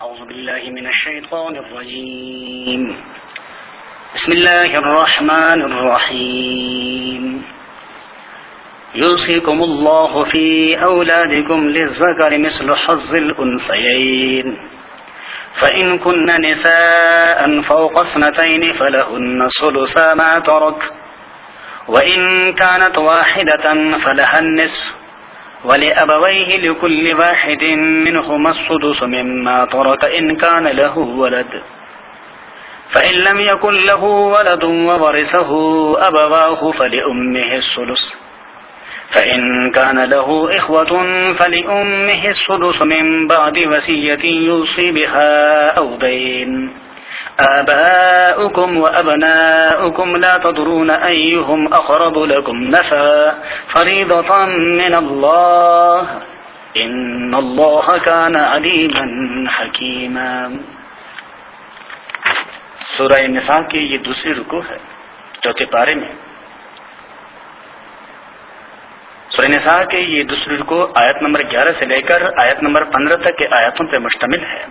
أعوذ بالله من الشيطان الرجيم بسم الله الرحمن الرحيم يوصيكم الله في أولادكم للذكر مثل حظ الأنثيين فإن كن نساء فوق اثنتين فلهن ثلثا ما ترك وإن كانت واحدة فلها النصف ولأبويه لكل واحد منهما السدس مما ترك إن كان له ولد فإن لم يكن له ولد وورثه أبواه فلأمه الثلث فإن كان له إخوة فلأمه السدس من بعد وصية يوصي بها أو دين آباؤكم وأبناؤكم لا تدرون أيهم أقرب لكم نفعا فريضة من الله إن الله كان عليما حكيما۔ سورہ نساء کی یہ دوسری رکوع ہے چوتھے پارے میں۔ سورہ نساء کے یہ دوسری رکوع آیت نمبر 11 سے لے کر آیت نمبر 15 تک کے آیاتوں پر مشتمل ہے۔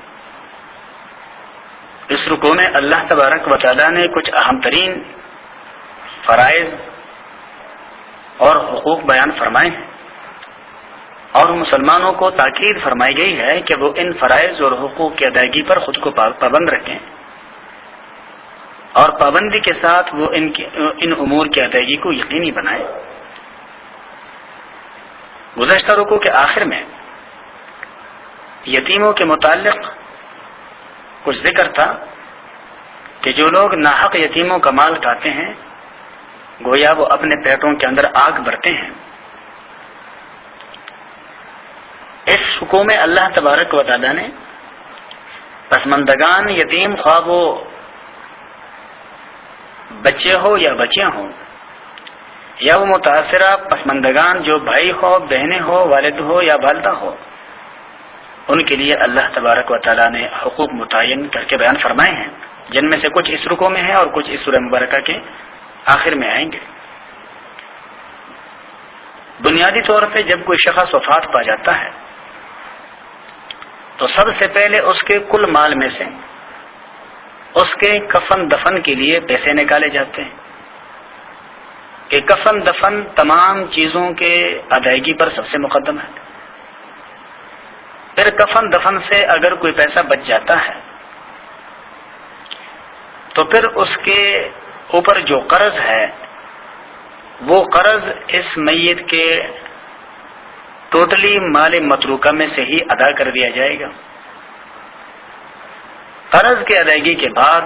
اس رکوع میں اللہ تبارک و تعالی نے کچھ اہم ترین فرائض اور حقوق بیان فرمائے ہیں، اور مسلمانوں کو تاکید فرمائی گئی ہے کہ وہ ان فرائض اور حقوق کی ادائیگی پر خود کو پابند رکھیں، اور پابندی کے ساتھ وہ ان امور کی ادائیگی کو یقینی بنائیں۔ گزشتہ رکوع کے آخر میں یتیموں کے متعلق کچھ ذکر تھا کہ جو لوگ ناحق یتیموں کا مال کھاتے ہیں گویا وہ اپنے پیٹوں کے اندر آگ بھرتے ہیں۔ اس رکوع میں اللہ تبارک و تعالی نے پسماندگان یتیم خواہ وہ بچے ہو یا بچیاں ہوں یا وہ متاثرہ پسماندگان جو بھائی ہو، بہنیں ہو، والد ہو یا والدہ ہو، ان کے لیے اللہ تبارک و تعالیٰ نے حقوق متعین کر کے بیان فرمائے ہیں، جن میں سے کچھ اس رکوع میں ہیں اور کچھ اس سورہ مبارکہ کے آخر میں آئیں گے۔ بنیادی طور پہ جب کوئی شخص وفات پا جاتا ہے تو سب سے پہلے اس کے کل مال میں سے اس کے کفن دفن کے لیے پیسے نکالے جاتے ہیں کہ کفن دفن تمام چیزوں کے ادائیگی پر سب سے مقدم ہے۔ پھر کفن دفن سے اگر کوئی پیسہ بچ جاتا ہے تو پھر اس کے اوپر جو قرض ہے وہ قرض اس میت کے ٹوٹلی مال متروکہ میں سے ہی ادا کر دیا جائے گا۔ قرض کی ادائیگی کے بعد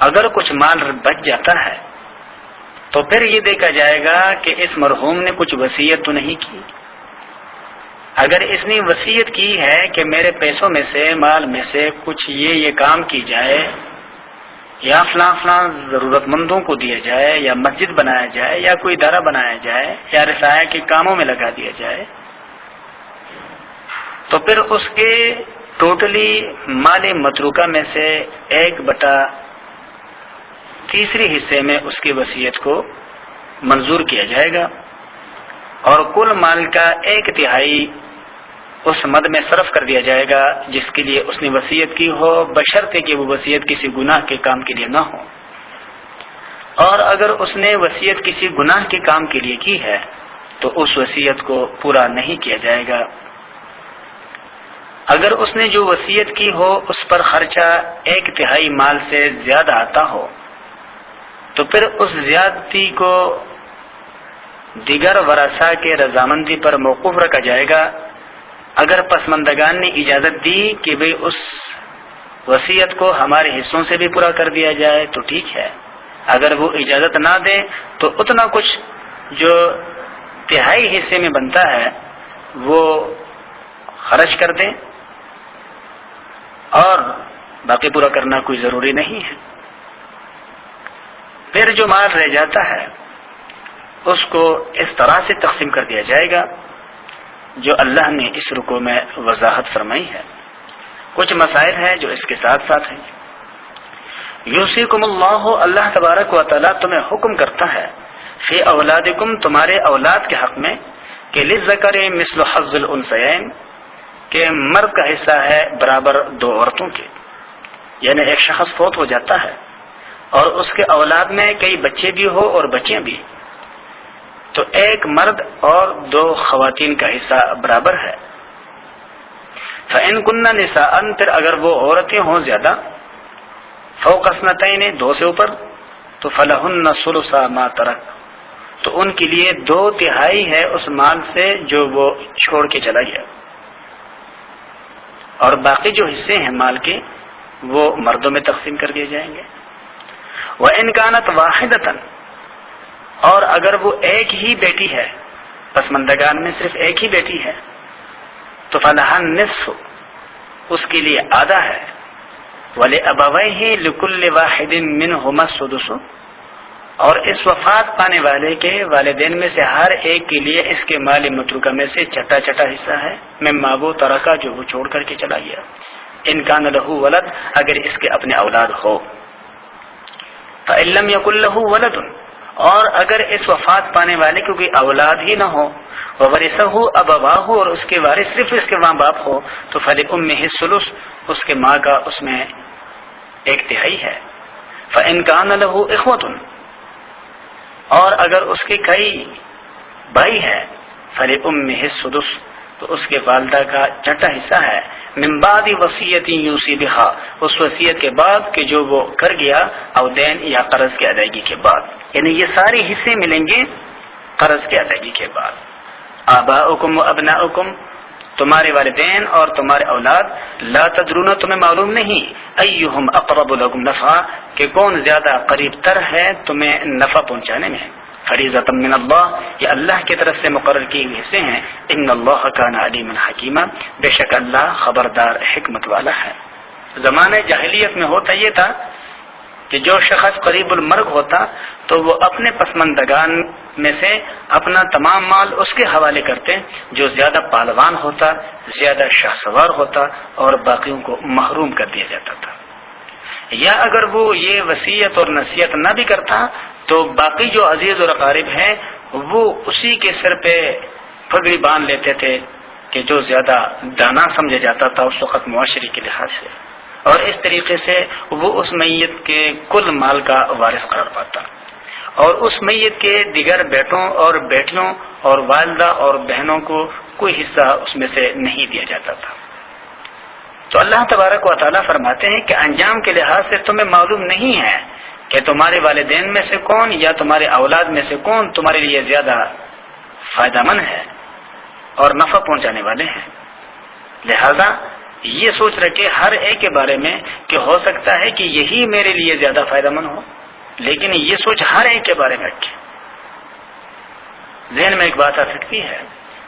اگر کچھ مال بچ جاتا ہے تو پھر یہ دیکھا جائے گا کہ اس مرحوم نے کچھ وصیت تو نہیں کی۔ اگر اس نے وصیت کی ہے کہ میرے پیسوں میں سے، مال میں سے کچھ یہ کام کی جائے یا فلاں فلاں ضرورت مندوں کو دیا جائے یا مسجد بنایا جائے یا کوئی ادارہ بنایا جائے یا رفاہ کے کاموں میں لگا دیا جائے، تو پھر اس کے ٹوٹلی مال متروکہ میں سے 1/3 حصے میں اس کی وصیت کو منظور کیا جائے گا، اور کل مال کا 1/3 اس مد میں صرف کر دیا جائے گا جس کے لیے اس نے وصیت کی ہو، بشرطے کہ وہ وصیت کسی گناہ کے کام کے لیے نہ ہو۔ اور اگر اس نے وصیت کسی گناہ کے کام کے لیے کی ہے تو اس وصیت کو پورا نہیں کیا جائے گا۔ اگر اس نے جو وصیت کی ہو اس پر خرچہ 1/3 مال سے زیادہ آتا ہو تو پھر اس زیادتی کو دیگر ورثاء کے رضامندی پر موقوف رکھا جائے گا۔ اگر پسماندگان نے اجازت دی کہ بھئی اس وصیت کو ہمارے حصوں سے بھی پورا کر دیا جائے تو ٹھیک ہے، اگر وہ اجازت نہ دے تو اتنا کچھ جو 1/3 حصے میں بنتا ہے وہ خرچ کر دیں، اور باقی پورا کرنا کوئی ضروری نہیں ہے۔ پھر جو مال رہ جاتا ہے اس کو اس طرح سے تقسیم کر دیا جائے گا جو اللہ نے اس رکوع میں وضاحت فرمائی ہے۔ کچھ مسائل ہیں جو اس کے ساتھ ساتھ ہیں۔ یوصیکم اللہ، اللہ تبارک و تعالیٰ تمہیں حکم کرتا ہے فی اولادکم، تمہارے اولاد کے حق میں، کہ للذکر مثل حظ الانثیین، کہ مرد کا حصہ ہے برابر 2 عورتوں کے، یعنی ایک شخص فوت ہو جاتا ہے اور اس کے اولاد میں کئی بچے بھی ہو اور بچیاں بھی، تو ایک مرد اور 2 خواتین کا حصہ برابر ہے۔ فَإِن كُنَّ نِسَاءً، پھر اگر وہ عورتیں ہوں زیادہ، فوق اثنتین، 2 سے اوپر، تو فَلَهُنَّ ثُلُثَ مَا تَرَكَ، تو ان کے لیے 2/3 ہے اس مال سے جو وہ چھوڑ کے چلا گیا، اور باقی جو حصے ہیں مال کے وہ مردوں میں تقسیم کر دیے جائیں گے۔ وَإِن كَانَتْ وَاحِدَةً، اور اگر وہ ایک ہی بیٹی ہے، پسماندگان میں صرف ایک ہی بیٹی ہے، تو فَلَهَا النِّصْفُ، اس کے لیے آدھا ہے، وَلِأَبَوَيْهِ لِكُلِّ وَاحِدٍ مِّنْهُمَا السُّدُسُ، اور اس وفات پانے والے کے والدین میں سے ہر ایک کے لیے اس کے مال متروکہ میں سے چھٹا حصہ ہے، مما وہ ترکا جو وہ چھوڑ کر کے چلا گیا، ان کان لہ ولد، اگر اس کے اپنے اولاد ہو، فإن لم یکن لہ ولد، اور اگر اس وفات پانے والے کو کوئی اولاد ہی نہ ہو، وورثہ ابواہ، اور اس کے وارث صرف اس کے ماں باپ ہو، تو فلأمہ الثلث، اس کے ماں کا اس میں 1/3 ہے۔ فإن کان لہ اخوۃ، اور اگر اس کے کئی بھائی ہے، فلأمہ السدس، تو اس کے والدہ کا چھٹا حصہ ہے، من بعد وصیت یوصی بہا، اس وصیت کے بعد کہ جو وہ کر گیا، او دین یا قرض کی ادائیگی کے بعد، یعنی یہ سارے حصے ملیں گے قرض کی ادائیگی کے بعد۔ آباؤکم و ابناؤکم، تمہارے والدین اور تمہارے اولاد، لا تدرون، تمہیں معلوم نہیں، ایہم اقرب لکم نفعا، کہ کون زیادہ قریب تر ہے تمہیں نفع پہنچانے میں، فریضۃ من اللہ، یہ اللہ کی طرف سے مقرر کیے ہوئے حصے ہیں، ان اللہ کان علیما حکیما، بے شک اللہ خبردار حکمت والا ہے۔ زمانہ جاہلیت میں ہوتا یہ تھا کہ جو شخص قریب المرگ ہوتا تو وہ اپنے پسماندگان میں سے اپنا تمام مال اس کے حوالے کرتے، جو زیادہ پہلوان ہوتا، زیادہ شاہ سوار ہوتا، اور باقیوں کو محروم کر دیا جاتا تھا۔ یا اگر وہ یہ وصیت اور نصیحت نہ بھی کرتا تو باقی جو عزیز اور اقارب ہیں وہ اسی کے سر پہ پگڑی باندھ لیتے تھے کہ جو زیادہ دانا سمجھا جاتا تھا اس وقت معاشرے کے لحاظ سے، اور اس طریقے سے وہ اس میت کے کل مال کا وارث قرار پاتا، اور اس میت کے دیگر بیٹوں اور بیٹیوں اور والدہ اور بہنوں کو کوئی حصہ اس میں سے نہیں دیا جاتا تھا۔ تو اللہ تبارک و تعالیٰ فرماتے ہیں کہ انجام کے لحاظ سے تمہیں معلوم نہیں ہے کہ تمہارے والدین میں سے کون یا تمہارے اولاد میں سے کون تمہارے لیے زیادہ فائدہ مند ہے اور نفع پہنچانے والے ہیں، لہذا یہ سوچ رکھے ہر ایک کے بارے میں کہ ہو سکتا ہے کہ یہی میرے لیے زیادہ فائدہ مند ہو، لیکن یہ سوچ ہر ایک کے بارے میں رکھے۔ ذہن میں ایک بات آ سکتی ہے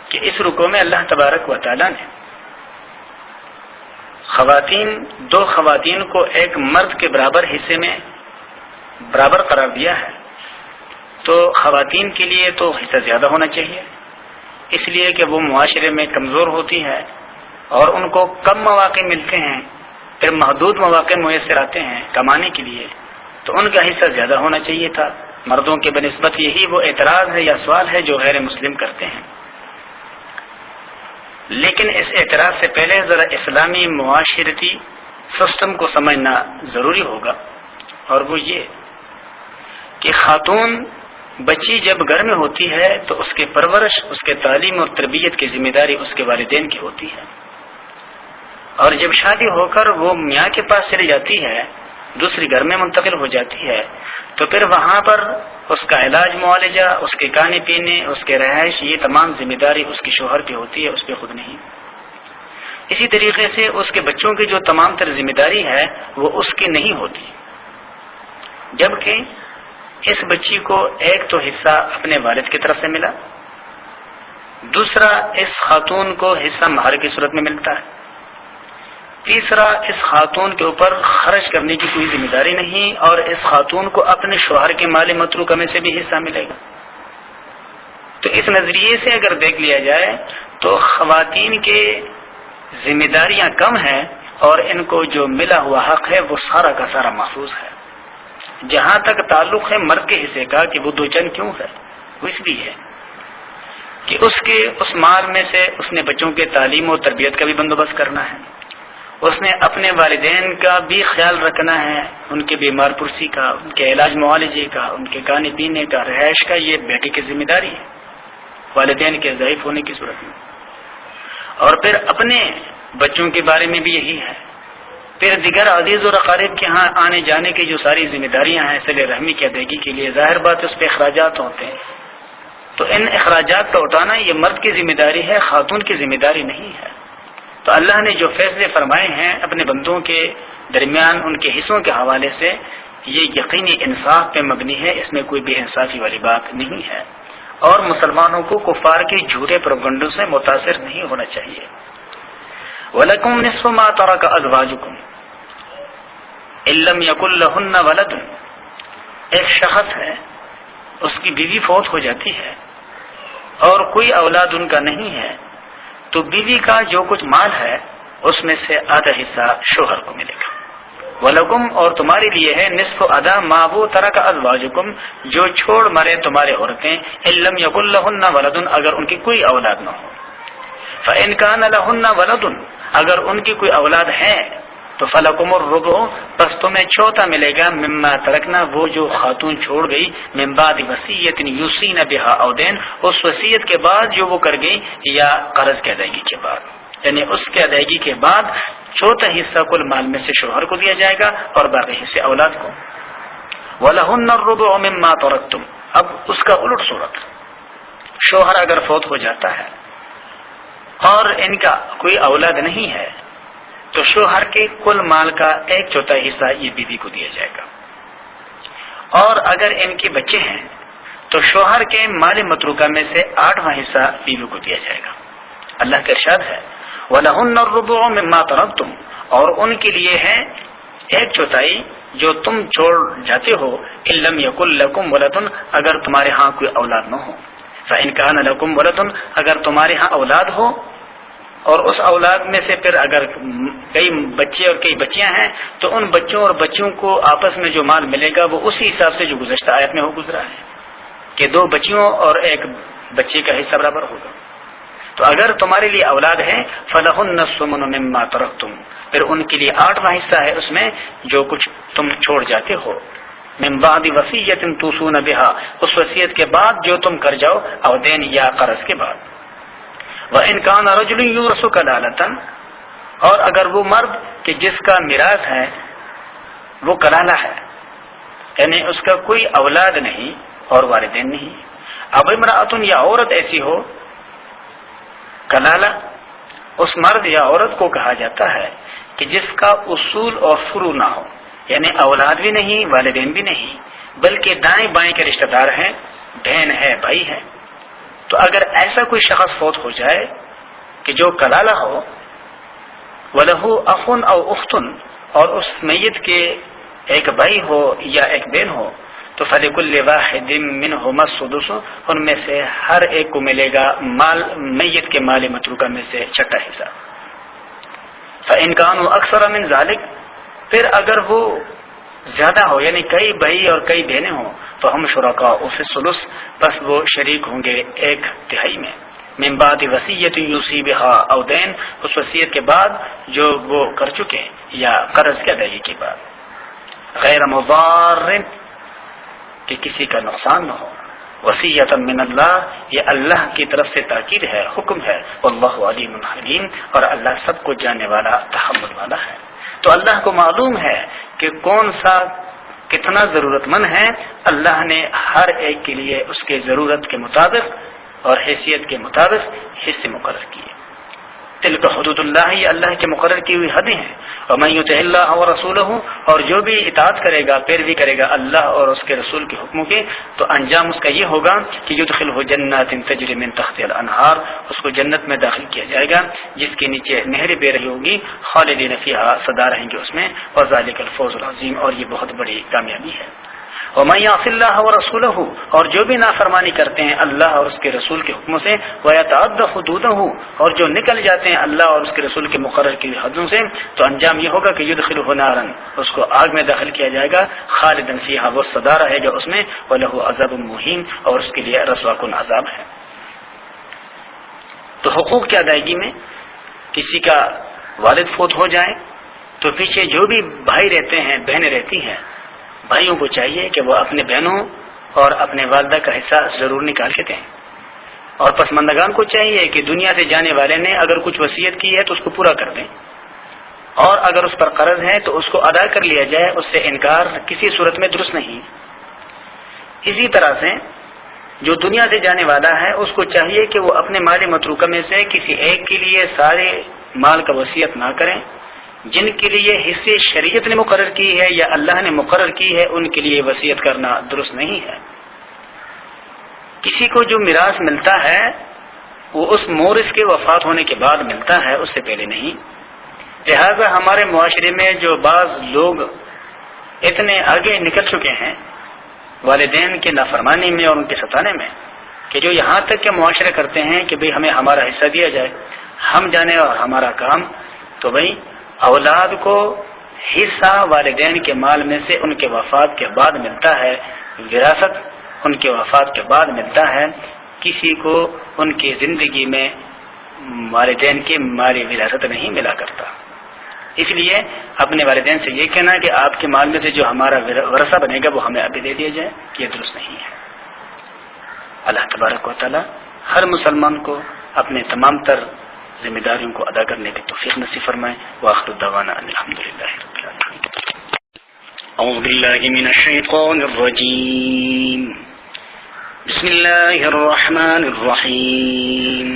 کہ اس رکوع میں اللہ تبارک و تعالیٰ نے دو خواتین کو ایک مرد کے برابر حصے میں برابر قرار دیا ہے، تو خواتین کے لیے تو حصہ زیادہ ہونا چاہیے، اس لیے کہ وہ معاشرے میں کمزور ہوتی ہے اور ان کو کم مواقع ملتے ہیں، پھر محدود مواقع میسر آتے ہیں کمانے کے لیے، تو ان کا حصہ زیادہ ہونا چاہیے تھا مردوں کے بنسبت۔ یہی وہ اعتراض ہے یا سوال ہے جو غیر مسلم کرتے ہیں، لیکن اس اعتراض سے پہلے ذرا اسلامی معاشرتی سسٹم کو سمجھنا ضروری ہوگا، اور وہ یہ کہ خاتون بچی جب گھر میں ہوتی ہے تو اس کے پرورش، اس کے تعلیم اور تربیت کی ذمہ داری اس کے والدین کی ہوتی ہے، اور جب شادی ہو کر وہ میاں کے پاس چلی جاتی ہے، دوسری گھر میں منتقل ہو جاتی ہے، تو پھر وہاں پر اس کا علاج معالجہ، اس کے کھانے پینے، اس کے رہائش، یہ تمام ذمہ داری اس کے شوہر کی ہوتی ہے، اس پہ خود نہیں۔ اسی طریقے سے اس کے بچوں کی جو تمام تر ذمہ داری ہے وہ اس کی نہیں ہوتی، جبکہ اس بچی کو ایک تو حصہ اپنے والد کی طرف سے ملا، دوسرا اس خاتون کو حصہ مہر کی صورت میں ملتا ہے، تیسرا اس خاتون کے اوپر خرچ کرنے کی کوئی ذمہ داری نہیں، اور اس خاتون کو اپنے شوہر کے مال متروکہ میں سے بھی حصہ ملے گا۔ تو اس نظریے سے اگر دیکھ لیا جائے تو خواتین کے ذمہ داریاں کم ہیں اور ان کو جو ملا ہوا حق ہے وہ سارا کا سارا محفوظ ہے۔ جہاں تک تعلق ہے مرد کے حصے کا کہ وہ 2 چند کیوں ہے، وہ اس لیے ہے کہ اس مال میں سے اس نے بچوں کے تعلیم و تربیت کا بھی بندوبست کرنا ہے، اس نے اپنے والدین کا بھی خیال رکھنا ہے، ان کے بیمار پرسی کا، ان کے علاج معالجے کا، ان کے کھانے پینے کا، رہائش کا، یہ بیٹے کی ذمہ داری ہے والدین کے ضعیف ہونے کی صورت میں۔ اور پھر اپنے بچوں کے بارے میں بھی یہی ہے، پھر دیگر عزیز اور اقارب کے ہاں آنے جانے کی جو ساری ذمہ داریاں ہیں صلہ رحمی کی ادائیگی کے لیے، ظاہر بات اس پہ اخراجات ہوتے ہیں، تو ان اخراجات کا اٹھانا یہ مرد کی ذمہ داری ہے، خاتون کی ذمہ داری نہیں ہے۔ تو اللہ نے جو فیصلے فرمائے ہیں اپنے بندوں کے درمیان ان کے حصوں کے حوالے سے، یہ یقینی انصاف پہ مبنی ہے، اس میں کوئی بے انصافی والی بات نہیں ہے، اور مسلمانوں کو کفار کے جھوٹے پروپگنڈوں سے متاثر نہیں ہونا چاہیے۔ وَلَكُمْ نِصْفُ مَا تَرَكَ أَزْوَاجُكُمْ إِن لَّمْ يَكُن لَّهُنَّ وَلَدٌ، ایک شخص ہے، اس کی بیوی فوت ہو جاتی ہے اور کوئی اولاد ان کا نہیں ہے، تو بیوی کا جو کچھ مال ہے اس میں سے آدھا حصہ شوہر کو ملے گا۔ وَلَكُمْ، اور تمہارے لیے ہے، نصف ادا ما وہ ترک ازواجکم، جو چھوڑ مرے تمہارے عورتیں، ان لم یکن لہن ولد، اگر ان کی کوئی اولاد نہ ہو۔ فإن كان لہن ولد، اگر ان کی کوئی اولاد ہے تو فلکم الربع، پس تمہیں چوتھا ملے گا، مما ترکنا، وہ جو خاتون چھوڑ گئی، من بعد وصیت یوصین بها او دین، اس وصیت کے بعد جو وہ کر گئی یا قرض کی ادائیگی کے بعد، یعنی اس کے ادائیگی کے بعد چوتھا حصہ کل مال میں سے شوہر کو دیا جائے گا اور باقی حصے اولاد کو۔ وَلَهُنَّ الرُّبُعُ مِمَّا تَرَكْتُمْ، اب اس کا الٹ صورت، شوہر اگر فوت ہو جاتا ہے اور ان کا کوئی اولاد نہیں ہے تو شوہر کے کل مال کا 1/4 حصہ یہ بیوی کو دیا جائے گا، اور اگر ان کے بچے ہیں تو شوہر کے مال متروکہ میں سے 8واں حصہ بیوی کو دیا جائے گا۔ اللہ کا ارشاد ہے وَلَهُنَّ الرُّبُعُ مِمَّا تَرَكْتُمْ، اور ان کے لیے ہے 1/4 جو تم چھوڑ جاتے ہو، إِن لَّمْ يَكُن لَّكُمْ وَلَدٌ، اگر تمہارے ہاں کوئی اولاد نہ ہو۔ فإن كان لكم ولد، اگر تمہارے ہاں اولاد ہو اور اس اولاد میں سے پھر اگر کئی بچے اور کئی بچیاں ہیں تو ان بچوں اور بچیوں کو آپس میں جو مال ملے گا وہ اسی حساب سے جو گزشتہ آیت میں ہو گزرا ہے کہ 2 بچیوں اور 1 بچے کا حصہ برابر ہوگا۔ تو اگر تمہارے لیے اولاد ہے فلہن الثمن مما ترکتم، پھر ان کے لیے 8واں حصہ ہے اس میں جو کچھ تم چھوڑ جاتے ہو، من بعد وصیت توصون بها، اس وصیت کے بعد جو تم کر جاؤ، او دین یا قرض کے بعد۔ وَإِن كَانَ رَجُلٌ يُورَثُ كَلَالَةً، اور اگر وہ مرد کہ جس کا میراث ہے وہ کلالہ ہے، یعنی اس کا کوئی اولاد نہیں اور والدین نہیں، اب امرأۃ، یا عورت ایسی ہو، کلالہ اس مرد یا عورت کو کہا جاتا ہے کہ جس کا اصول اور فروع نہ ہو، یعنی اولاد بھی نہیں والدین بھی نہیں، بلکہ دائیں بائیں کے رشتہ دار ہیں، بہن ہے بھائی ہے، تو اگر ایسا کوئی شخص فوت ہو جائے کہ جو کلالہ ہو، وَلَهُ أَخٌ أَوْ أُخْتٌ، اور اس میت کے ایک بھائی ہو یا ایک بہن ہو، تو فَلِكُلِّ وَاحِدٍ مِّنْهُمَا السُّدُسُ، ان میں سے ہر ایک کو ملے گا میت کے مال متروکہ میں سے 6واں حصہ۔ فَإِن كَانُوا أَكْثَرَ مِنْ ذَلِكَ، پھر اگر وہ زیادہ ہو، یعنی کئی بھائی اور کئی بہنیں ہوں، تو ہم شرکاء فی الثلث، بس وہ شریک ہوں گے 1/3 میں، من بعد وصیت یوصی بها او دین، اس وصیت کے بعد جو وہ کر چکے یا قرض کی ادائیگی کے بعد، غیر مضار، کہ کسی کا نقصان نہ ہو، وصیۃ من اللہ، یہ اللہ کی طرف سے تاکید ہے، حکم ہے، واللہ علیم حلیم، اور اللہ سب کو جاننے والا تحمل والا ہے۔ تو اللہ کو معلوم ہے کہ کون سا کتنا ضرورت مند ہے، اللہ نے ہر ایک کے لیے اس کے ضرورت کے مطابق اور حیثیت کے مطابق حصے مقرر کیے۔ تلک حدود اللہ، یہ اللہ کے مقرر کی ہوئی حدیں ہیں۔ ومن یطع اللہ ورسولہ، اور جو بھی اطاعت کرے گا، پیروی کرے گا اللہ اور اس کے رسول کے حکموں کے، تو انجام اس کا یہ ہوگا کہ یدخلہ جنات تجری من تحتها الانہار، اس کو جنت میں داخل کیا جائے گا جس کے نیچے نہریں بہ رہی ہوگی، خالدین فیہا، سدا رہیں گے اس میں، وذالک الفوز العظیم، اور یہ بہت بڑی کامیابی ہے۔ ومن یعص اللہ ورسولہ، اور جو بھی نافرمانی کرتے ہیں اللہ اور اس کے رسول کے حکموں سے، ویتعد حدودہ، اور جو نکل جاتے ہیں اللہ اور اس کے رسول کے مقرر کی حدوں سے، تو انجام یہ ہوگا کہ یدخلہ نارا، اس کو آگ میں داخل کیا جائے گا، خالدا فیہا، وہ سدا رہے گا اس میں، ولہ عذاب مہین، اور اس کے لیے رسوا کن عذاب ہے۔ تو حقوق کی ادائیگی میں کسی کا والد فوت ہو جائے تو پیچھے جو بھی بھائی رہتے ہیں، بہنیں رہتی ہیں، بھائیوں کو چاہیے کہ وہ اپنے بہنوں اور اپنے والدہ کا حصہ ضرور نکال کے دیں، اور پسماندگان کو چاہیے کہ دنیا سے جانے والے نے اگر کچھ وصیت کی ہے تو اس کو پورا کر دیں، اور اگر اس پر قرض ہے تو اس کو ادا کر لیا جائے، اس سے انکار کسی صورت میں درست نہیں۔ اسی طرح سے جو دنیا سے جانے والا ہے اس کو چاہیے کہ وہ اپنے مال متروکہ میں سے کسی ایک کے لیے سارے مال کا وصیت نہ کریں، جن کے لیے حصے شریعت نے مقرر کی ہے یا اللہ نے مقرر کی ہے ان کے لیے وصیت کرنا درست نہیں ہے۔ کسی کو جو میراث ملتا ہے وہ اس مورث کے وفات ہونے کے بعد ملتا ہے، اس سے پہلے نہیں۔ لہذا ہمارے معاشرے میں جو بعض لوگ اتنے آگے نکل چکے ہیں والدین کے نافرمانی میں اور ان کے ستانے میں کہ جو یہاں تک کہ معاشرے کرتے ہیں کہ بھئی ہمیں ہمارا حصہ دیا جائے، ہم جانے اور ہمارا کام، تو بھئی اولاد کو حصہ والدین کے مال میں سے ان کے وفات کے بعد ملتا ہے، وراثت ان کے وفات کے بعد ملتا ہے، کسی کو ان کی زندگی میں والدین کی مالی وراثت نہیں ملا کرتا۔ اس لیے اپنے والدین سے یہ کہنا کہ آپ کے مال میں سے جو ہمارا ورثہ بنے گا وہ ہمیں ابھی دے دیا جائے، یہ درست نہیں ہے۔ اللہ تبارک و تعالی ہر مسلمان کو اپنے تمام تر ذمہ داریوں کو ادا کرنے کی توفیق نصیب فرمائے۔ وآخر دعوانا ان الحمدللہ رب العالمین۔ اعوذ باللہ من الشیطان الرجیم، بسم اللہ الرحمن الرحیم۔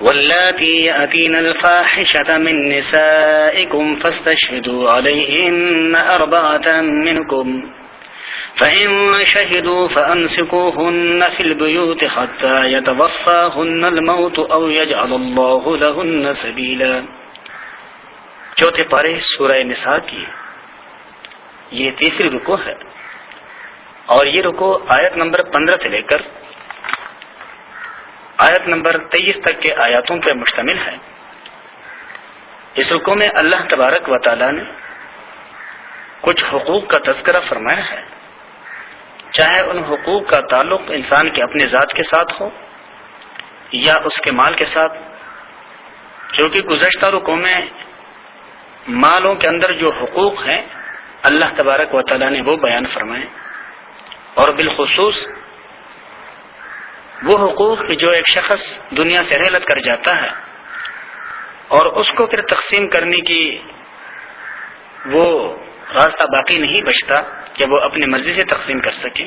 واللاتی یأتین الفاحشة من نسائکم فاستشہدوا علیہن أربعة منکم فإن شهدوا فأمسكوهن في البيوت حتى يتوفاهن الموت أو يجعل الله لهن سبيلا۔ چوتھے پارے سورہ نساء کی یہ تیسری رکوع ہے، اور یہ رکوع آیت نمبر 15 سے لے کر آیت نمبر 23 تک کے آیاتوں پر مشتمل ہے۔ اس رکوع میں اللہ تبارک و تعالی نے کچھ حقوق کا تذکرہ فرمایا ہے، چاہے ان حقوق کا تعلق انسان کے اپنے ذات کے ساتھ ہو یا اس کے مال کے ساتھ، جو کہ گزشتہ رکوع میں مالوں کے اندر جو حقوق ہیں اللہ تبارک و تعالی نے وہ بیان فرمائے، اور بالخصوص وہ حقوق جو ایک شخص دنیا سے رحلت کر جاتا ہے اور اس کو پھر تقسیم کرنے کی وہ راستہ باقی نہیں بچتا کہ وہ اپنی مرضی سے تقسیم کر سکے۔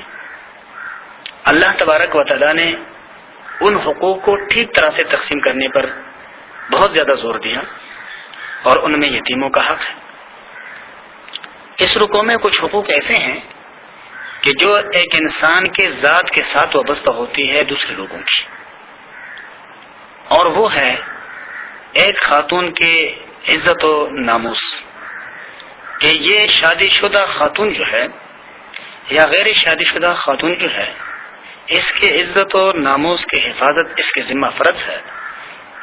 اللہ تبارک و تعالی نے ان حقوق کو ٹھیک طرح سے تقسیم کرنے پر بہت زیادہ زور دیا، اور ان میں یتیموں کا حق ہے۔ اس رکوع میں کچھ حقوق ایسے ہیں کہ جو ایک انسان کے ذات کے ساتھ وابستہ ہوتی ہے دوسرے لوگوں کی، اور وہ ہے ایک خاتون کے عزت و ناموس، کہ یہ شادی شدہ خاتون جو ہے یا غیر شادی شدہ خاتون جو ہے اس کے عزت و ناموس کی حفاظت اس کے ذمہ فرض ہے،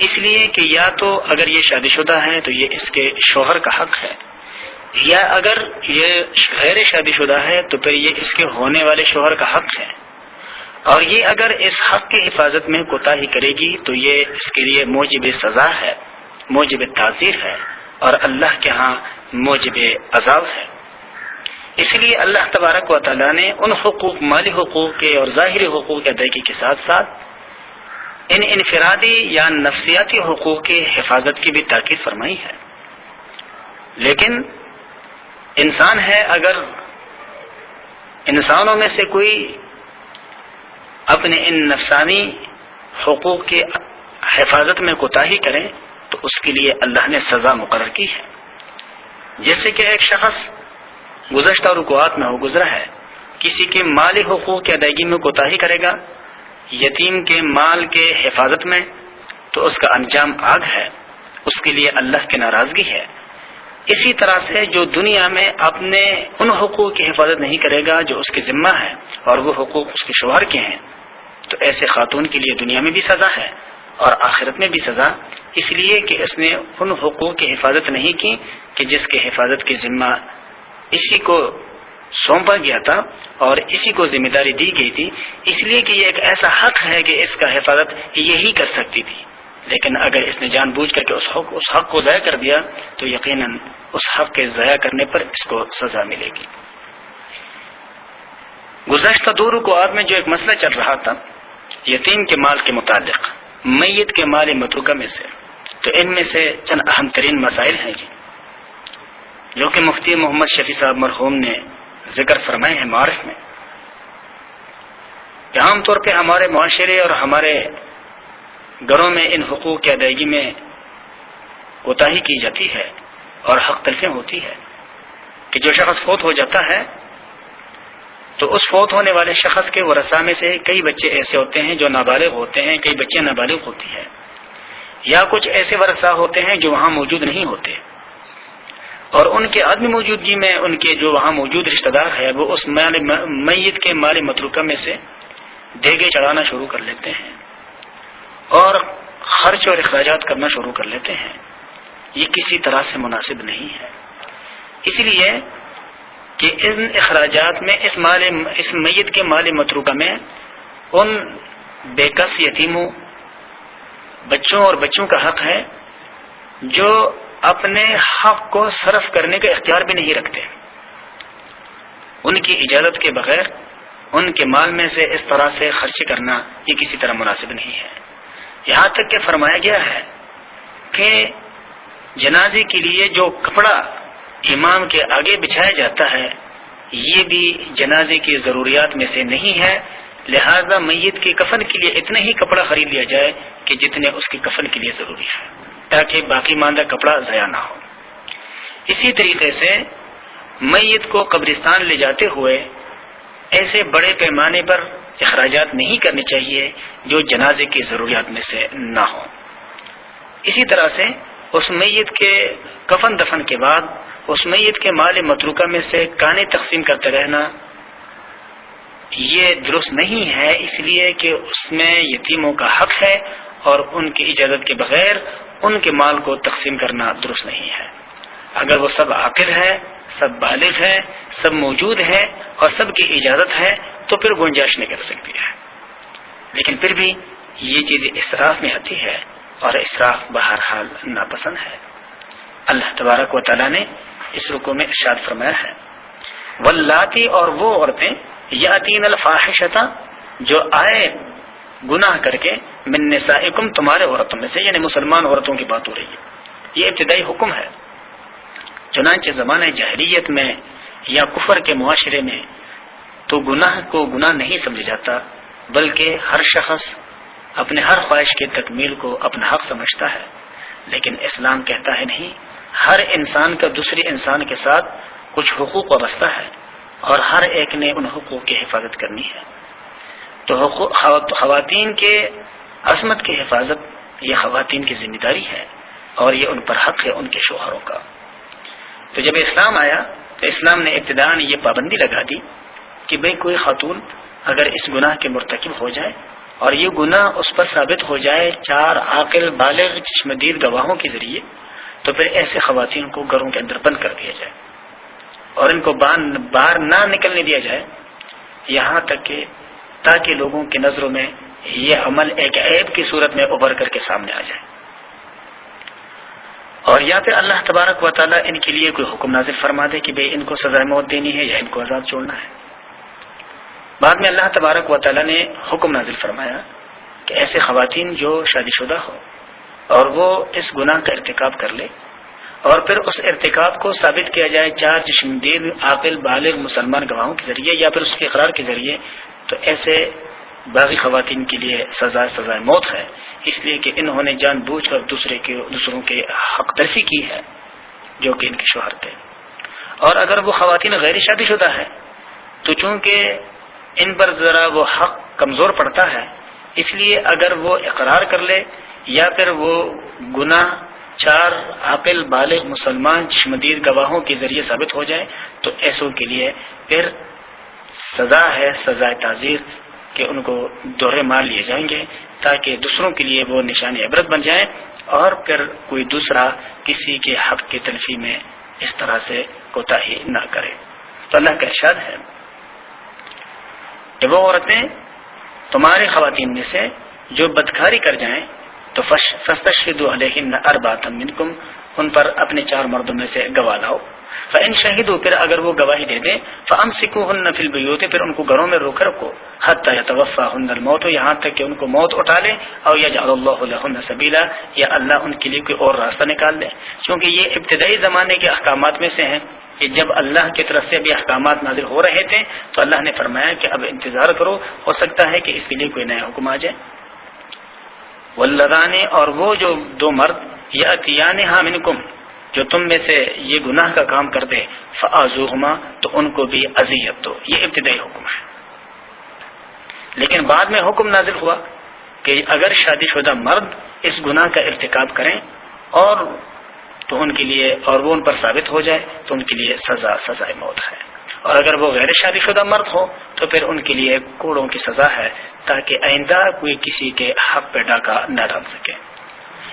اس لیے کہ یا تو اگر یہ شادی شدہ ہے تو یہ اس کے شوہر کا حق ہے، یا اگر یہ غیر شادی شدہ ہے تو پھر یہ اس کے ہونے والے شوہر کا حق ہے، اور یہ اگر اس حق کی حفاظت میں کوتاہی کرے گی تو یہ اس کے لیے موجب سزا ہے، موجب تعزیر ہے، اور اللہ کے ہاں موجب عذاب ہے۔ اس لیے اللہ تبارک و تعالی نے ان حقوق، مالی حقوق کے اور ظاہری حقوق کی ادائیگی کے ساتھ ساتھ ان انفرادی یا نفسیاتی حقوق کی حفاظت کی بھی تاکید فرمائی ہے۔ لیکن انسان ہے، اگر انسانوں میں سے کوئی اپنے ان نفسانی حقوق کی حفاظت میں کوتاہی کرے تو اس کے لیے اللہ نے سزا مقرر کی ہے، جیسے کہ ایک شخص گزشتہ رکوعات میں ہو گزرا ہے، کسی کے مالی حقوق کی ادائیگی میں کوتاہی کرے گا، یتیم کے مال کے حفاظت میں، تو اس کا انجام آگ ہے، اس کے لیے اللہ کی ناراضگی ہے۔ اسی طرح سے جو دنیا میں اپنے ان حقوق کی حفاظت نہیں کرے گا جو اس کے ذمہ ہے اور وہ حقوق اس کے شوہر کے ہیں، تو ایسے خاتون کے لیے دنیا میں بھی سزا ہے اور آخرت میں بھی سزا، اس لیے کہ اس نے ان حقوق کی حفاظت نہیں کی کہ جس کے حفاظت کی ذمہ اسی کو سونپا گیا تھا اور اسی کو ذمہ داری دی گئی تھی، اس لیے کہ یہ ایک ایسا حق ہے کہ اس کا حفاظت یہی کر سکتی تھی، لیکن اگر اس نے جان بوجھ کر کے اس حق کو ضائع کر دیا تو یقیناً اس حق کے ضائع کرنے پر اس کو سزا ملے گی۔ گزشتہ 2 رکوعات میں جو ایک مسئلہ چل رہا تھا یتیم کے مال کے متعلق، میت کے مال متروکہ میں سے، تو ان میں سے چند اہم ترین مسائل ہیں جو کہ مفتی محمد شفیع صاحب مرحوم نے ذکر فرمائے ہیں معارف میں، کہ عام طور پہ ہمارے معاشرے اور ہمارے گھروں میں ان حقوق کی ادائیگی میں کوتاہی کی جاتی ہے اور حق تلفیں ہوتی ہے کہ جو شخص فوت ہو جاتا ہے تو اس فوت ہونے والے شخص کے ورثاء میں سے کئی بچے ایسے ہوتے ہیں جو نابالغ ہوتے ہیں، کئی بچے نابالغ ہوتی ہیں، یا کچھ ایسے ورثاء ہوتے ہیں جو وہاں موجود نہیں ہوتے، اور ان کے عدم موجودگی میں ان کے جو وہاں موجود رشتہ دار ہے وہ اس میت کے مال متروکہ میں سے دیگے چڑھانا شروع کر لیتے ہیں اور خرچ اور اخراجات کرنا شروع کر لیتے ہیں۔ یہ کسی طرح سے مناسب نہیں ہے، اس لیے کہ ان اخراجات میں اس میت کے مال متروکہ میں ان بے کس یتیموں، بچوں اور بچوں کا حق ہے جو اپنے حق کو صرف کرنے کا اختیار بھی نہیں رکھتے، ان کی اجازت کے بغیر ان کے مال میں سے اس طرح سے خرچ کرنا یہ کسی طرح مناسب نہیں ہے۔ یہاں تک کہ فرمایا گیا ہے کہ جنازے کے لیے جو کپڑا امام کے آگے بچھایا جاتا ہے یہ بھی جنازے کی ضروریات میں سے نہیں ہے، لہذا میت کے کفن کے لیے اتنا ہی کپڑا خرید لیا جائے کہ جتنے اس کے کفن کے لیے ضروری ہے، تاکہ باقی ماندہ کپڑا ضائع نہ ہو۔ اسی طریقے سے میت کو قبرستان لے جاتے ہوئے ایسے بڑے پیمانے پر اخراجات نہیں کرنے چاہیے جو جنازے کی ضروریات میں سے نہ ہو۔ اسی طرح سے اس میت کے کفن دفن کے بعد اس میت کے مال متروکہ میں سے کانے تقسیم کرتے رہنا یہ درست نہیں ہے، اس لیے کہ اس میں یتیموں کا حق ہے اور ان کی اجازت کے بغیر ان کے مال کو تقسیم کرنا درست نہیں ہے۔ اگر وہ سب عاقل ہے، سب بالغ ہے، سب موجود ہے اور سب کی اجازت ہے تو پھر گنجائش نہیں کر سکتی ہے، لیکن پھر بھی یہ چیز اسراف میں آتی ہے اور اسراف بہرحال ناپسند ہے۔ اللہ تبارک و تعالیٰ نے اس رکوع میں ارشاد فرمایا ہے واللاتی، اور وہ عورتیں یاتین الفاحشۃ جو آئے گناہ کر کے من نسائکم تمہارے عورتوں میں سے، یعنی مسلمان عورتوں کی بات ہو رہی ہے، یہ ابتدائی حکم ہے۔ چنانچہ زمانہ جاہلیت میں یا کفر کے معاشرے میں تو گناہ کو گناہ نہیں سمجھا جاتا، بلکہ ہر شخص اپنے ہر خواہش کی تکمیل کو اپنا حق سمجھتا ہے، لیکن اسلام کہتا ہے نہیں، ہر انسان کا دوسرے انسان کے ساتھ کچھ حقوق وابستہ ہے اور ہر ایک نے ان حقوق کی حفاظت کرنی ہے۔ تو خواتین کے عصمت کی حفاظت یہ خواتین کی ذمہ داری ہے اور یہ ان پر حق ہے ان کے شوہروں کا۔ تو جب اسلام آیا تو اسلام نے ابتداءً یہ پابندی لگا دی کہ بھئی کوئی خاتون اگر اس گناہ کے مرتکب ہو جائے اور یہ گناہ اس پر ثابت ہو جائے 4 عاقل بالغ چشمدید گواہوں کے ذریعے، تو پھر ایسے خواتین کو گھروں کے اندر بند کر دیا جائے اور ان کو باہر نہ نکلنے دیا جائے، یہاں تک کہ تاکہ لوگوں کی نظروں میں یہ عمل ایک عیب کی صورت میں ابھر کر کے سامنے آ جائے، اور یا پھر اللہ تبارک و تعالیٰ ان کے لیے کوئی حکم نازل فرما دے کہ بھئی ان کو سزائے موت دینی ہے یا ان کو آزاد چھوڑنا ہے۔ بعد میں اللہ تبارک و تعالیٰ نے حکم نازل فرمایا کہ ایسے خواتین جو شادی شدہ ہو اور وہ اس گناہ کا ارتکاب کر لے اور پھر اس ارتکاب کو ثابت کیا جائے 4 چشمدید عاقل بالغ مسلمان گواہوں کے ذریعے یا پھر اس کے اقرار کے ذریعے، تو ایسے باقی خواتین کے لیے سزائے موت ہے، اس لیے کہ انہوں نے جان بوجھ کر دوسروں کے حق تلفی کی ہے جو کہ ان کے شوہر تھے۔ اور اگر وہ خواتین غیر شادی شدہ ہے تو چونکہ ان پر ذرا وہ حق کمزور پڑتا ہے، اس لیے اگر وہ اقرار کر لے یا پھر وہ گناہ 4 عاقل بالغ مسلمان چشمدید گواہوں کے ذریعے ثابت ہو جائے تو ایسوں کے لیے پھر سزا ہے، سزائے تعزیر، کہ ان کو دورے مار لیے جائیں گے تاکہ دوسروں کے لیے وہ نشان عبرت بن جائیں اور پھر کوئی دوسرا کسی کے حق کی تلفی میں اس طرح سے کوتاہی نہ کرے۔ تو اللہ کا ارشاد ہے کہ وہ عورتیں تمہارے خواتین میں سے جو بدکاری کر جائیں تو فاستشهدوا علیہن اربعۃ منکم، ان پر اپنے 4 مردوں میں سے گواہ لاؤ. فإن شہدوا، پھر اگر وہ گواہی دے دیں، فامسکوہن فی البیوت، پھر ان کو گھروں میں روک رکھو، حتی یتوفاہن الموت، یہاں تک کہ ان کو موت اٹھا لے، او یجعل اللہ لہن سبیلا، یا اللہ ان کے لیے کوئی اور راستہ نکال دے. چونکہ یہ ابتدائی زمانے کے احکامات میں سے ہیں کہ جب اللہ کی طرف سے بھی احکامات نازل ہو رہے تھے تو اللہ نے فرمایا کہ اب انتظار کرو، ہو سکتا ہے کہ اس کے لیے کوئی نیا حکم آ جائے. واللذان، اور وہ جو 2 مرد، یاتیانھا منکم، جو تم میں سے یہ گناہ کا کام کر دے، فآذوہما، تو ان کو بھی اذیت دو. یہ ابتدائی حکم ہے. لیکن بعد میں حکم نازل ہوا کہ اگر شادی شدہ مرد اس گناہ کا ارتکاب کریں اور تو ان کے لیے، اور وہ ان پر ثابت ہو جائے تو ان کے لیے سزائے موت ہے. اور اگر وہ غیر شادی شدہ مرد ہو تو پھر ان کے لیے کوڑوں کی سزا ہے، تاکہ آئندہ کوئی کسی کے حق پہ ڈاکہ نہ ڈال سکے.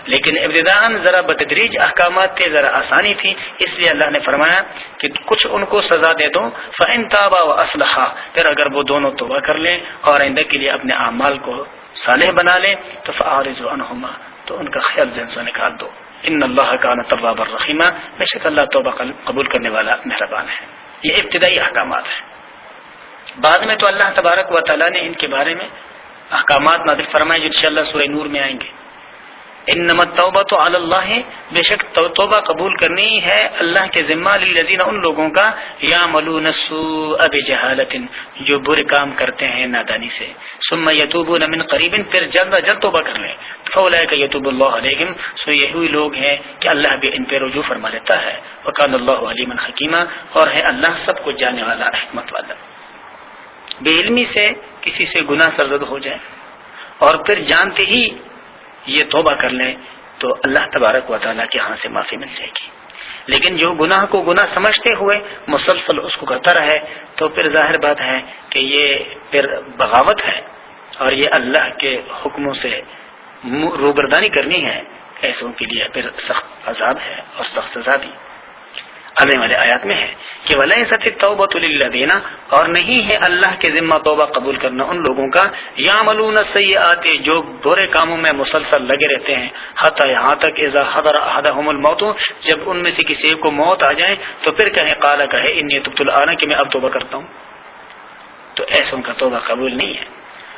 لیکن ابتداءً ذرا بتدریج احکامات تھے، ذرا آسانی تھی، اس لیے اللہ نے فرمایا کہ کچھ ان کو سزا دے دو. فإن تابا وأصلحا، پھر اگر وہ دونوں توبہ کر لیں اور آئندہ کے لیے اپنے اعمال کو صالح بنا لیں تو فأعرضوا عنہما، تو ان کا خیال ذہن سے نکال دو. ان اللہ کان توابا رحیما، بے شک اللہ توبہ قبول کرنے والا مہربان ہے. یہ ابتدائی احکامات ہیں. بعد میں تو اللہ تبارک و تعالیٰ نے ان کے بارے میں احکامات نازل فرمائے جو انشاءاللہ سورہ نور میں آئیں گے. انما التوبۃ علی اللہ، بے شک توبہ قبول کرنی ہے اللہ کے ذمہ، للذین، ان لوگوں کا، یعملون السوء بجہالۃ، جو برے کام کرتے ہیں نادانی سے، ثم یتوبون من قریب، پھر جلد از جلد توبہ کر لیں، فاولئک یتوب اللہ علیہم، سو یہی لوگ ہیں کہ اللہ بھی ان پہ رجوع فرما لیتا ہے. وکان اللہ علیما حکیما، اور ہے اللہ سب کو جاننے والا، حکمت والا. بے علمی سے کسی سے گناہ سرزد ہو جائے اور پھر جانتے ہی یہ توبہ کر لیں تو اللہ تبارک و تعالیٰ کے ہاں سے معافی مل جائے گی. لیکن جو گناہ کو گناہ سمجھتے ہوئے مسلسل اس کو کرتا رہے تو پھر ظاہر بات ہے کہ یہ پھر بغاوت ہے اور یہ اللہ کے حکموں سے روگردانی کرنی ہے. ایسوں کے لیے پھر سخت عذاب ہے اور سخت سزا بھی. آنے والے آیات میں ہے کہ وَلَيْسَتِ التَّوْبَةُ لِلَّذِينَ، اور نہیں ہے اللہ کے ذمہ توبہ قبول کرنا ان لوگوں کا، یعملون السیئات، جو برے کاموں میں مسلسل لگے رہتے ہیں، حتی یہاں تک اذا حضر احدہم الموت، جب ان میں سے کسی کو موت آ جائے تو پھر کہے انی تبت الآن، کہ میں اب توبہ کرتا ہوں. تو ایسوں کا توبہ قبول نہیں ہے.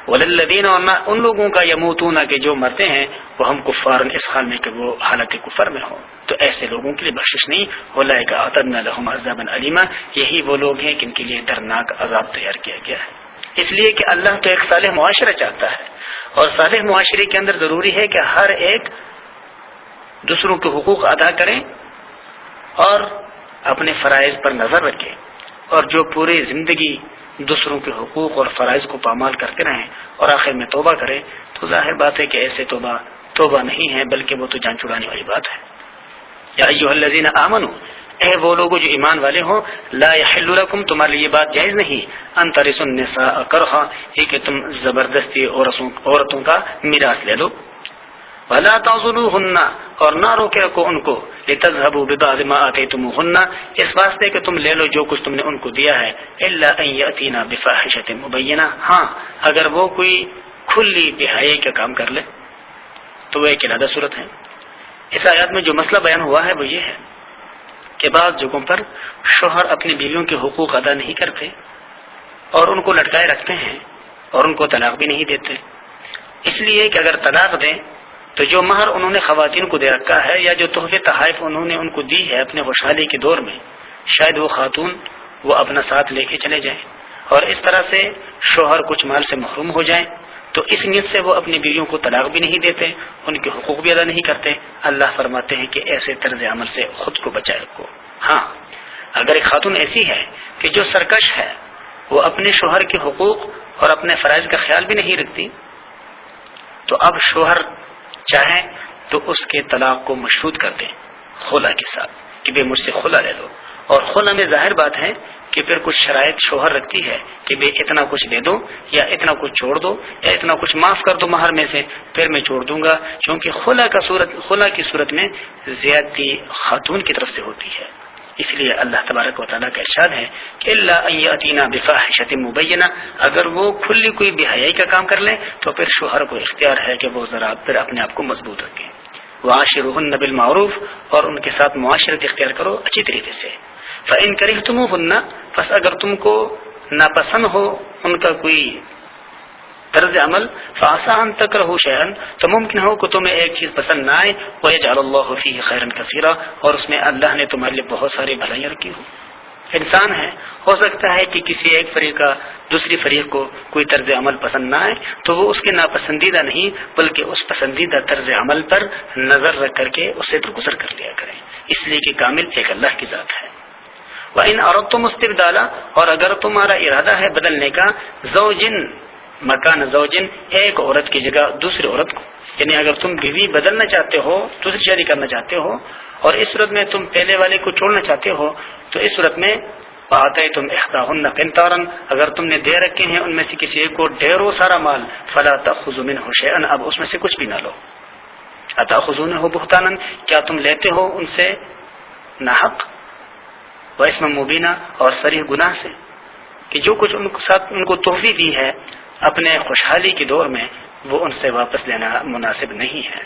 وللذین، اور نہ ان لوگوں کا یموتون، کہ جو مرتے ہیں وہ ہم کفار، اس حال میں کہ وہ حالت کفر میں ہوں، تو ایسے لوگوں کے لیے بخشش نہیں. اولئک اعتدنا لهم عذابا الیما، یہی وہ لوگ ہیں کہ ان کے لیے دردناک عذاب تیار کیا گیا ہے. اس لیے کہ اللہ تو ایک صالح معاشرہ چاہتا ہے، اور صالح معاشرے کے اندر ضروری ہے کہ ہر ایک دوسروں کے حقوق ادا کریں اور اپنے فرائض پر نظر رکھیں، اور جو پوری زندگی دوسروں کے حقوق اور فرائض کو پامال کرتے رہیں اور آخر میں توبہ کریں، تو ظاہر بات ہے کہ ایسے توبہ نہیں ہے، بلکہ وہ تو جان چھڑانے والی بات ہے. یا ایھا الذین آمنوا، اے وہ لوگ جو ایمان والے ہوں، لا یحل لکم، تمہارے لیے بات جائز نہیں، ان ترثوا النساء کرہا، یہ کہ تم زبردستی عورتوں کا میراث لے لو. ولا تعضلوهن، اور نہ روکے رکھو ان کو، لتذهبوا ببعض ما آتيتموهن، اس واسطے کہ تم لے لو جو کچھ تم نے ان کو دیا ہے، الا ان یاتینا بفاحشۃ مبینہ، ہاں اگر وہ کوئی کھلی بے حیائی کا کام کر لے تو وہ ایک علیحدہ صورت ہے. اس آیات میں جو مسئلہ بیان ہوا ہے وہ یہ ہے کہ بعض جگہوں پر شوہر اپنی بیویوں کے حقوق ادا نہیں کرتے اور ان کو لٹکائے رکھتے ہیں اور ان کو طلاق بھی نہیں دیتے. اس لیے کہ اگر طلاق دیں تو جو مہر انہوں نے خواتین کو دے رکھا ہے یا جو تحفے تحائف انہوں نے ان کو دی ہے اپنے خوشحالی کے دور میں، شاید وہ خاتون وہ اپنا ساتھ لے کے چلے جائیں اور اس طرح سے شوہر کچھ مال سے محروم ہو جائیں، تو اس نیت سے وہ اپنی بیویوں کو طلاق بھی نہیں دیتے، ان کے حقوق بھی ادا نہیں کرتے. اللہ فرماتے ہیں کہ ایسے طرز عمل سے خود کو بچائے رکھو. ہاں اگر ایک خاتون ایسی ہے کہ جو سرکش ہے، وہ اپنے شوہر کے حقوق اور اپنے فرائض کا خیال بھی نہیں رکھتی، تو اب شوہر چاہیں تو اس کے طلاق کو مشروط کر دیں خلا کے ساتھ کہ بے مجھ سے خلا لے لو. اور خلا میں ظاہر بات ہے کہ پھر کچھ شرائط شوہر رکھتی ہے کہ بے اتنا کچھ دے دو یا اتنا کچھ چھوڑ دو یا اتنا کچھ معاف کر دو مہر میں سے، پھر میں چھوڑ دوں گا، کیونکہ خلا کی صورت میں زیادتی خاتون کی طرف سے ہوتی ہے اس لیے اللہ تبارک و تعالیٰ کا ارشاد ہے کہ الا ان یاتینا بفاحشۃ مبینہ، اگر وہ کھلی کوئی بے حیائی کا کام کر لیں تو پھر شوہر کو اختیار ہے کہ وہ ذرا پھر اپنے آپ کو مضبوط رکھیں. وعاشرہن بالمعروف، اور ان کے ساتھ معاشرت اختیار کرو اچھی طریقے سے. فإن کرہتموہن، پس اگر تم کو ناپسند ہو ان کا کوئی طرز عمل، فعسى ان تکرہوا شیئا، تو ممکن ہو کہ تمہیں ایک چیز پسند نہ آئے، ویجعل اللہ فیہ خیرا کثیرا، اور اس میں اللہ نے تمہارے لیے بہت ساری بھلائیاں رکھی ہوں. انسان ہے، ہو سکتا ہے کہ کسی ایک فریق کا دوسری فریق کو کوئی طرز عمل پسند نہ آئے تو وہ اس کے ناپسندیدہ نہیں بلکہ اس پسندیدہ طرز عمل پر نظر رکھ کر کے اسے درگزر کر لیا کریں، اس لیے کہ کامل ایک اللہ کی ذات ہے. وَإِنْ أَرَدْتُمُ اسْتِبْدَالًا، اور اگر تمہارا ارادہ ہے بدلنے کا، زوجن مکان زوجن، ایک عورت کی جگہ دوسری عورت کو، یعنی اگر تم بیوی بدلنا چاہتے ہو، دوسری شادی کرنا چاہتے ہو، اور اس صورت میں تم پہلے والے کو چھوڑنا چاہتے ہو، تو اس صورت میں آتیتم احداہن قنطارا، اگر تم نے دے رکھے ہیں ان میں سے کسی ایک کو ڈھیروں سارا مال، فلا تأخذوا منه شیئا، اب اس میں سے کچھ بھی نہ لو. اتأخذونہ بہتانا، کیا تم لیتے ہو ان سے ناحق، واسما مبینہ، اور صریح گناہ سے، کہ جو کچھ ان کے ساتھ ان کو تحفی دی ہے اپنے خوشحالی کے دور میں وہ ان سے واپس لینا مناسب نہیں ہے.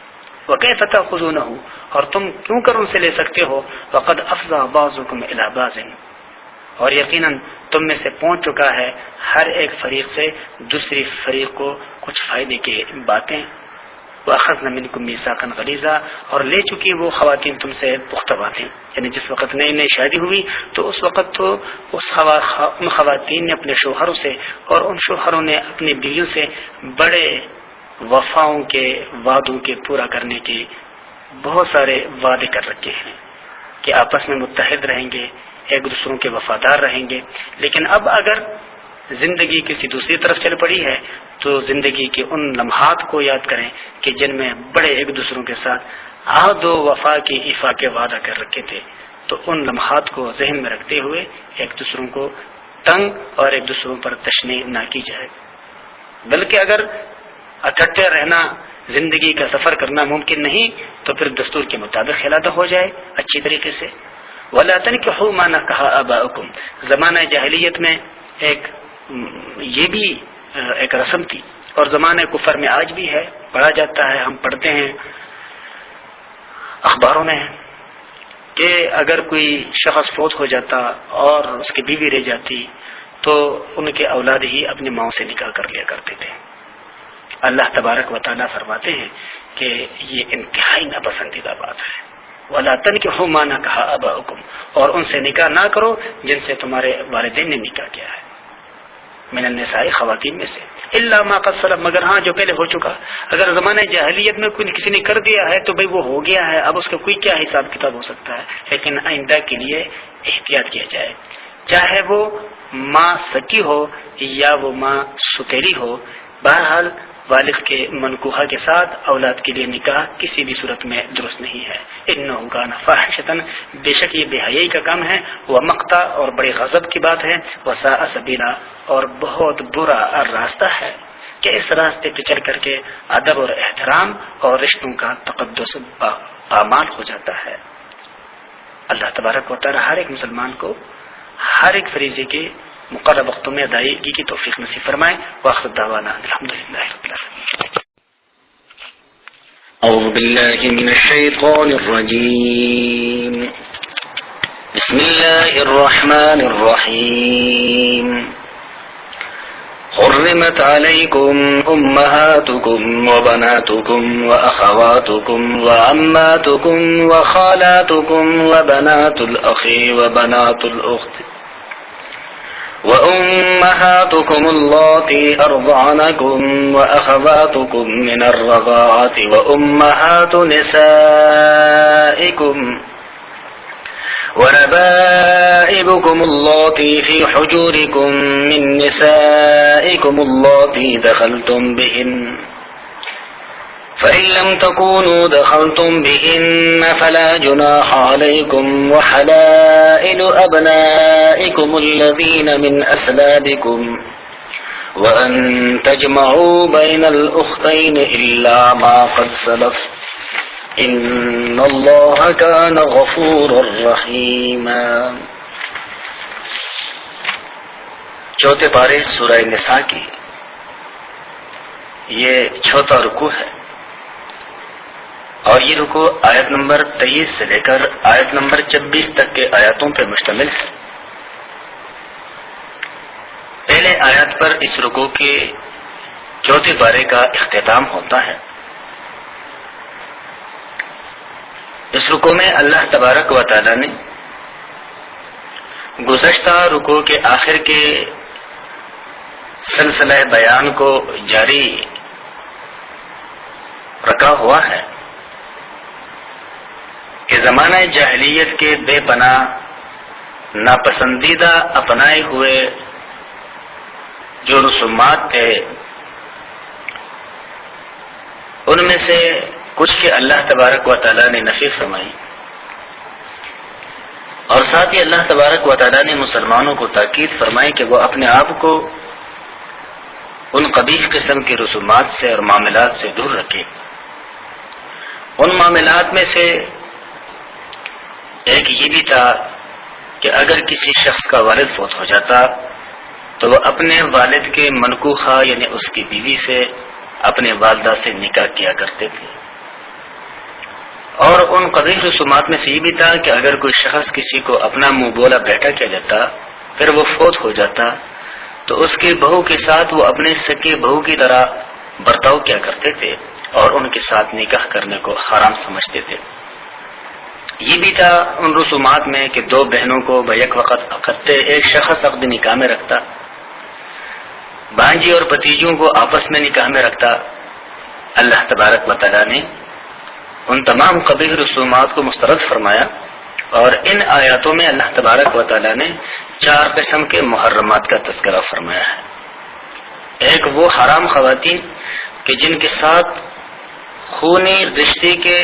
وَكَيْفَ تَأْخُذُونَهُ، اور تم کیوں کر ان سے لے سکتے ہو، وَقَدْ أَفْضَىٰ بَعْضُكُمْ إِلَىٰ بَعْضٍ، اور یقیناً تم میں سے پہنچ چکا ہے ہر ایک فریق سے دوسری فریق کو کچھ فائدے کی باتیں. وَأَخَذْنَا مِنْكُمْ مِيثَاقًا غَلِيظًا، اور لے چکی وہ خواتین تم سے پختہ باتیں، یعنی جس وقت نئی نئی شادی ہوئی تو اس وقت تو ان خواتین نے اپنے شوہروں سے اور ان شوہروں نے اپنی بیویوں سے بڑے وفاؤں کے وعدوں کے پورا کرنے کے بہت سارے وعدے کر رکھے ہیں کہ آپس میں متحد رہیں گے، ایک دوسروں کے وفادار رہیں گے. لیکن اب اگر زندگی کسی دوسری طرف چل پڑی ہے تو زندگی کے ان لمحات کو یاد کریں کہ جن میں بڑے ایک دوسروں کے ساتھ عہد و وفا کی ایفا کے وعدہ کر رکھے تھے، تو ان لمحات کو ذہن میں رکھتے ہوئے ایک دوسروں کو تنگ اور ایک دوسروں پر تشنیع نہ کی جائے، بلکہ اگر اکٹھے رہنا زندگی کا سفر کرنا ممکن نہیں تو پھر دستور کے مطابق خلادہ ہو جائے اچھی طریقے سے. وَلَا تَنْكِحُوا مَا نَكَحَ آبَاؤُكُمْ، زمانہ جاہلیت میں یہ بھی ایک رسم تھی اور زمانہ کفر میں آج بھی ہے، پڑھا جاتا ہے، ہم پڑھتے ہیں اخباروں میں کہ اگر کوئی شخص فوت ہو جاتا اور اس کی بیوی رہ جاتی تو ان کے اولاد ہی اپنی ماں سے نکاح کر لیا کرتے تھے. اللہ تبارک و تعالیٰ فرماتے ہیں کہ یہ انتہائی ناپسندیدہ بات ہے. وَلَا تَنْكِحُوا مَا نَكَحَ آبَاؤُكُمْ، اور ان سے نکاح نہ کرو جن سے تمہارے والدین نے نکاح کیا ہے، من النساء، خواتین میں سے، الا ما قد سلف، مگر ہاں جو پہلے ہو چکا. اگر زمانہ جاہلیت میں کوئی کسی نے کر دیا ہے تو بھئی وہ ہو گیا ہے، اب اس کا کوئی کیا حساب کتاب ہو سکتا ہے. لیکن آئندہ کے لیے احتیاط کیا جائے، چاہے وہ ماں سکی ہو یا وہ ماں ستیری ہو، بہرحال والد کے منکوحہ کے ساتھ اولاد کے لیے نکاح کسی بھی صورت میں درست نہیں ہے. انه کان فاحشۃ، بے شک یہ بے حیائی کا کام ہے، ومقتا، اور بڑی غضب کی بات ہے، وساء سبیلا، اور بہت برا راستہ ہے کہ اس راستے پہ چل کر کے ادب اور احترام اور رشتوں کا تقدس پامال ہو جاتا ہے. اللہ تبارک و تعالی ہر ایک مسلمان کو ہر ایک فریضے کے مقرر وقتوں میں ادائیگی کی توفیق نصیب فرمائے. وآخر دعوانا الحمدللہ رب العالمین. اعوذ باللہ من الشیطان الرجیم، بسم اللہ الرحمن الرحیم. حرمت علیکم امہاتکم وبناتکم واخواتکم وعماتکم وخالاتکم وبنات الاخ وبنات الاخت وأمهاتكم اللاتي أرضعنكم وأخواتكم من الرضاعة وأمهات نسائكم وربائبكم اللاتي في حجوركم من نسائكم اللاتي دخلتم بهن، فإن لم تكونوا دخلتم بهن فلا جناح عليكم، وحلائل أبنائكم الذين من أسلابكم، وأن تجمعوا بين الأختين إلا ما قد سلف، ان اللہ کان غفورا رحیما۔ چوتھے پارے سورہ نساء کی یہ چوتھا رکوع ہے، اور یہ رکوع آیت نمبر 23 سے لے کر آیت نمبر 26 تک کے آیاتوں پر مشتمل ہے۔ پہلے آیات پر اس رکوع کے چوتھے پارے کا اختتام ہوتا ہے۔ اس رکوع میں اللہ تبارک و تعالی نے گزشتہ رکوع کے آخر کے سلسلہ بیان کو جاری رکھا ہوا ہے کہ زمانہ جاہلیت کے بے پناہ ناپسندیدہ اپنائے ہوئے جو رسومات تھے، ان میں سے کچھ کے اللہ تبارک و تعالیٰ نے نفی فرمائی، اور ساتھ ہی اللہ تبارک و تعالیٰ نے مسلمانوں کو تاکید فرمائی کہ وہ اپنے آپ کو ان قبیح قسم کے رسومات سے اور معاملات سے دور رکھے۔ ان معاملات میں سے ایک یہ بھی تھا کہ اگر کسی شخص کا والد فوت ہو جاتا تو وہ اپنے والد کے منکوحہ یعنی اس کی بیوی سے اپنے والدہ سے نکاح کیا کرتے تھے۔ اور ان قبیح رسومات میں سے یہ بھی تھا کہ اگر کوئی شخص کسی کو اپنا منہ بولا بیٹا کیا جاتا، پھر وہ فوت ہو جاتا، تو اس کی بہو کے ساتھ وہ اپنے سکے بہو کی طرح برتاؤ کیا کرتے تھے اور ان کے ساتھ نکاح کرنے کو حرام سمجھتے تھے۔ یہ بھی تھا ان رسومات میں کہ دو بہنوں کو بیک وقت اکٹھے ایک شخص عقد نکاح میں رکھتا، بھانجی اور بھتیجوں کو آپس میں نکاح میں رکھتا۔ اللہ تبارک و تعالیٰ نے ان تمام قبیح رسومات کو مسترد فرمایا، اور ان آیاتوں میں اللہ تبارک و تعالیٰ نے 4 قسم کے محرمات کا تذکرہ فرمایا ہے۔ ایک وہ حرام خواتین کہ جن کے ساتھ خونی رشتے کے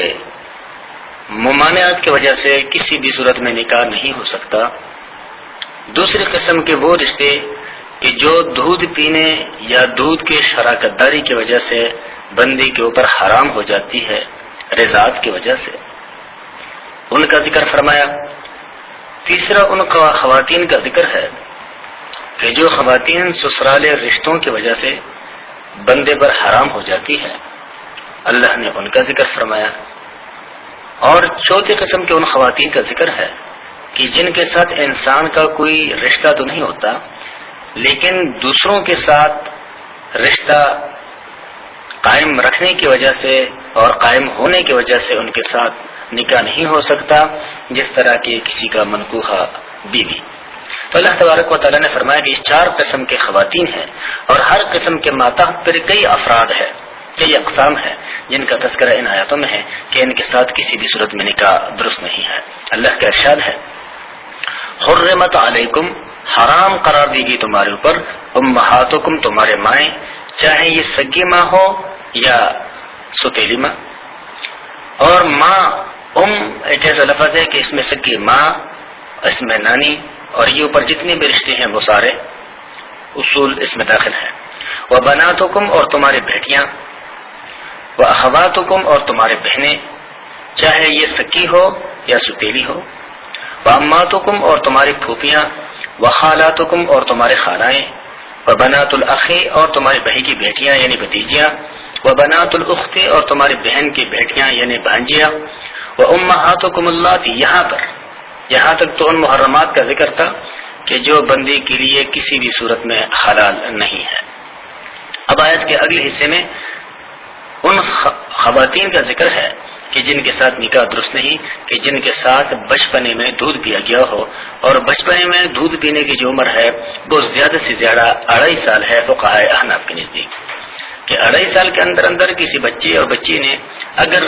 ممانعت کی وجہ سے کسی بھی صورت میں نکاح نہیں ہو سکتا۔ دوسری قسم کے وہ رشتے کہ جو دودھ پینے یا دودھ کے شراکت داری کی وجہ سے بندی کے اوپر حرام ہو جاتی ہے رضاعت کی وجہ سے، ان کا ذکر فرمایا۔ تیسرا ان خواتین کا ذکر ہے کہ جو خواتین سسرال رشتوں کی وجہ سے بندے پر حرام ہو جاتی ہے، اللہ نے ان کا ذکر فرمایا۔ اور چوتھی قسم کے ان خواتین کا ذکر ہے کہ جن کے ساتھ انسان کا کوئی رشتہ تو نہیں ہوتا، لیکن دوسروں کے ساتھ رشتہ قائم رکھنے کی وجہ سے اور قائم ہونے کی وجہ سے ان کے ساتھ نکاح نہیں ہو سکتا، جس طرح کی کسی کا منکوحہ بیوی۔ تو اللہ تبارک و تعالیٰ نے فرمایا کہ یہ 4 قسم کے خواتین ہیں، اور ہر قسم کے ماتحت پر کئی افراد ہے، کئی اقسام ہے جن کا تذکرہ ان آیاتوں میں ہے کہ ان کے ساتھ کسی بھی صورت میں نکاح درست نہیں ہے۔ اللہ کا ارشاد ہے، حرمت علیکم، حرام قرار دی گئی تمہارے اوپر، امہاتکم، تمہارے مائیں، چاہے یہ سگی ماں ہو یا ستیلی ماں۔ اور ماں ایک ایسا لفظ ہے کہ اس میں سگی ماں، اس میں نانی، اور یہ اوپر جتنے بھی رشتے ہیں وہ سارے اصول اس میں داخل ہیں۔ وبناتکم، اور تمہاری بیٹیاں، واخواتکم، اور تمہاری بہنیں، چاہے یہ سکی ہو یا ستیلی ہو، واماتکم، اور تمہاری پھوپھیاں، وخالاتکم، اور تمہارے خالائیں، وبنات الاخ، اور تمہاری بھائی کی بیٹیاں یعنی بھتیجیاں، وبنات الاخت، اور تمہاری بہن کی بیٹیاں یعنی بھانجیاں، وامہاتکم اللاتی، یہاں تک تو ان محرمات کا ذکر تھا کہ جو بندی کے لیے کسی بھی صورت میں حلال نہیں ہے۔ اب آیت کے اگلے حصے میں ان خواتین کا ذکر ہے کہ جن کے ساتھ نکاح درست نہیں، کہ جن کے ساتھ بچپنے میں دودھ پیا گیا ہو، اور بچپنے میں دودھ پینے کی جو عمر ہے وہ زیادہ سے زیادہ 2.5 سال ہے فقہائے احناف کے نزدیک، کہ 2.5 سال کے اندر کسی بچے اور بچی نے اگر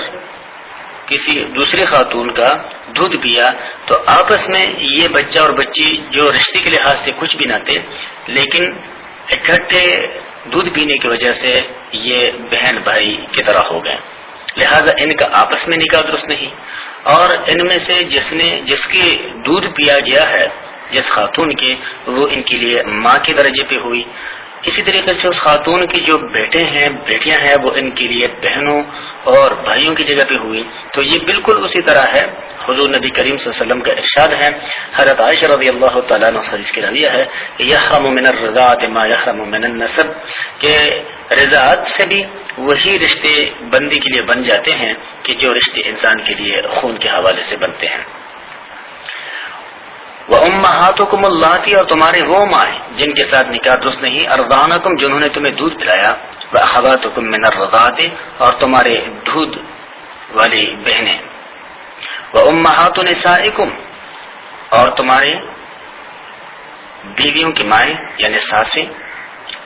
کسی دوسری خاتون کا دودھ پیا تو آپس میں یہ بچہ اور بچی جو رشتے کے لحاظ سے کچھ بھی نہ تھے، لیکن اکٹھے دودھ پینے کی وجہ سے یہ بہن بھائی کی طرح ہو گئے، لہذا ان کا آپس میں نکاح درست نہیں۔ اور ان میں سے جس کی دودھ پیا گیا ہے، جس خاتون کے، وہ ان کے لیے ماں کے درجے پہ ہوئی، اسی طریقے سے اس خاتون کی جو بیٹے ہیں بیٹیاں ہیں وہ ان کے لیے بہنوں اور بھائیوں کی جگہ پہ ہوئی، تو یہ بالکل اسی طرح ہے۔ حضور نبی کریم صلی اللہ علیہ وسلم کا ارشاد ہے، حضرت عائشہ رضی اللہ تعالیٰ عنہ حدیث کی راویہ ہے، یحرم من الرضاعۃ ما یحرم من النسب، کہ رضاعت سے بھی وہی رشتے بندی کے لیے بن جاتے ہیں کہ جو رشتے انسان کے لیے خون کے حوالے سے بنتے ہیں۔ وَأُمَّهَاتُكُمُ اللَّاتِي، اور تمہارے وہ مائیں جن کے ساتھ نکاح درست نہیں، أَرْضَعْنَكُمْ جنہوں نے تمہیں دودھ پلایا، وَأَخَوَاتُكُمْ مِنَ الرَّضَاعَةِ اور تمہارے دودھ والی بہنیں، وَأُمَّهَاتُ نِسَائِكُمْ اور تمہارے بیویوں کی مائیں یعنی ساسیں،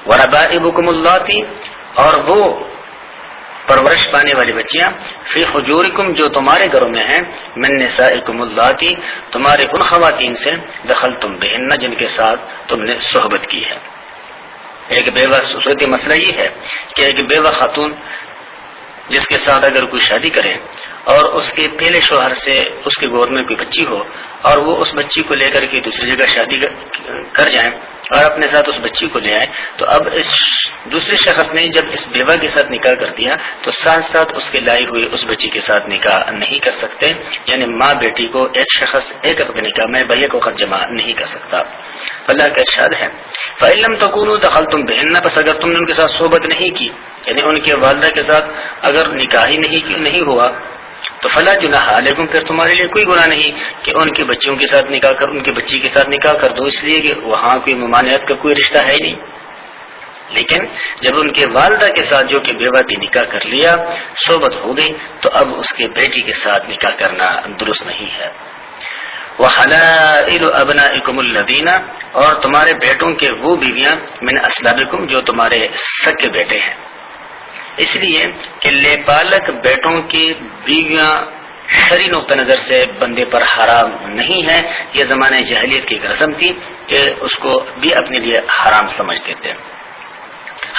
وَرَبَائِبُكُمُ اللَّاتِي اور وہ پرورش پانے والی بچیاں، فی حجورکم جو تمہارے گھروں میں ہیں، من نسائکم اللاتی تمہارے ان خواتین سے، دخلتم بہن جن کے ساتھ تم نے صحبت کی ہے۔ ایک بیوہ صورت مسئلہ یہ ہے کہ ایک بیوہ خاتون جس کے ساتھ اگر کوئی شادی کرے اور اس کے پہلے شوہر سے اس کے گود میں کوئی بچی ہو اور وہ اس بچی کو لے کر کے دوسری جگہ شادی کر جائیں اور اپنے ساتھ اس بچی کو لے آئے، تو اب اس دوسرے شخص نے جب اس بیوہ کے ساتھ نکاح کر دیا تو ساتھ ساتھ اس کے لائی ہوئی اس بچی کے ساتھ نکاح نہیں کر سکتے، یعنی ماں بیٹی کو ایک شخص ایک عقد نکاح میں بیک وقت جمع نہیں کر سکتا۔ اللہ کا ارشاد ہے، فَإِن لَّمْ تَكُونُوا دَخَلْتُمْ بِهِنَّ، بس اگر تم نے ان کے ساتھ صحبت نہیں کی، یعنی ان کے والدہ کے ساتھ اگر نکاح ہی نہیں ہوا، تو فلا جناح علیکم پھر تمہارے لیے کوئی گناہ نہیں کہ ان کی بچیوں کے ساتھ نکاح کر ان کی بچی کے ساتھ نکاح کر دو، اس لیے کہ وہاں کوئی ممانعت کا کوئی رشتہ ہے ہی نہیں۔ لیکن جب ان کے والدہ کے ساتھ جو کہ بیوہ کی نکاح کر لیا، صحبت ہو گئی، تو اب اس کے بیٹی کے ساتھ نکاح کرنا درست نہیں ہے۔ وَحَلَائِلُ أَبْنَائِكُمُ الَّذِينَ اور تمہارے بیٹوں کے وہ بیویاں، من أَصْلَابِكُمْ جو تمہارے سگے بیٹے ہیں، اس لیے کہ لے پالک بیٹوں کی بیویاں شرعی نقطہ نظر سے بندے پر حرام نہیں ہے، یہ زمانے جاہلیت کی ایک رسم تھی کہ اس کو بھی اپنے لیے حرام سمجھتے تھے۔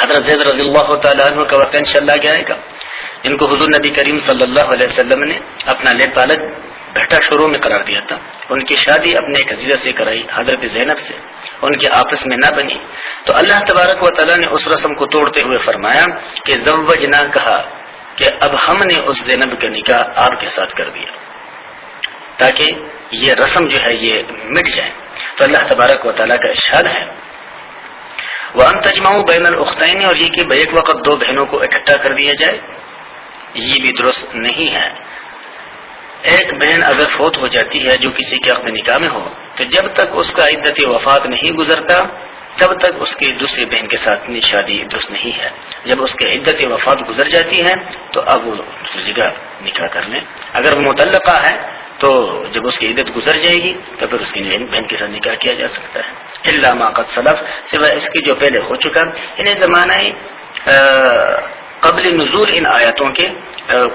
حضرت زید رضی اللہ تعالیٰ عنہ کا واقعہ انشاءاللہ کیا آئے گا، ان کو حضور نبی کریم صلی اللہ علیہ وسلم نے اپنا لے پالک بیٹا شروع میں قرار دیا تھا۔ ان کی شادی اپنے ایک عزیزہ سے کرائی، حضرت زینب سے، ان کے آپس میں نہ بنی، تو اللہ تبارک و تعالیٰ نے اس رسم کو توڑتے ہوئے فرمایا کہ زوجنا، کہا کہ اب ہم نے اس زینب کا نکاح آپ کے ساتھ کر دیا تاکہ یہ رسم جو ہے یہ مٹ جائے۔ تو اللہ تبارک و تعالیٰ کا ارشاد ہے، وَأَن تَجْمَعُوا بَيْنَ الْأُخْتَيْنِ اور یہ کہ بیک وقت دو بہنوں کو اکٹھا کر دیا جائے، یہ بھی درست نہیں ہے۔ ایک بہن اگر فوت ہو جاتی ہے جو کسی کے عقد نکاح میں ہو، تو جب تک اس کا عدت وفات نہیں گزرتا تب تک اس کی دوسری بہن کے ساتھ شادی درست نہیں ہے۔ جب اس کی عدت وفات گزر جاتی ہے تو اب وہ دوسری جگہ نکاح کر لیں۔ اگر وہ متعلقہ ہے تو جب اس کی عدت گزر جائے گی تو پھر اس کی بہن کے ساتھ نکاح کیا جا سکتا ہے، الا ما قد سلف، سوائے اس کی جو پہلے ہو چکا۔ انہیں زمانہ قبل نزول ان آیاتوں کے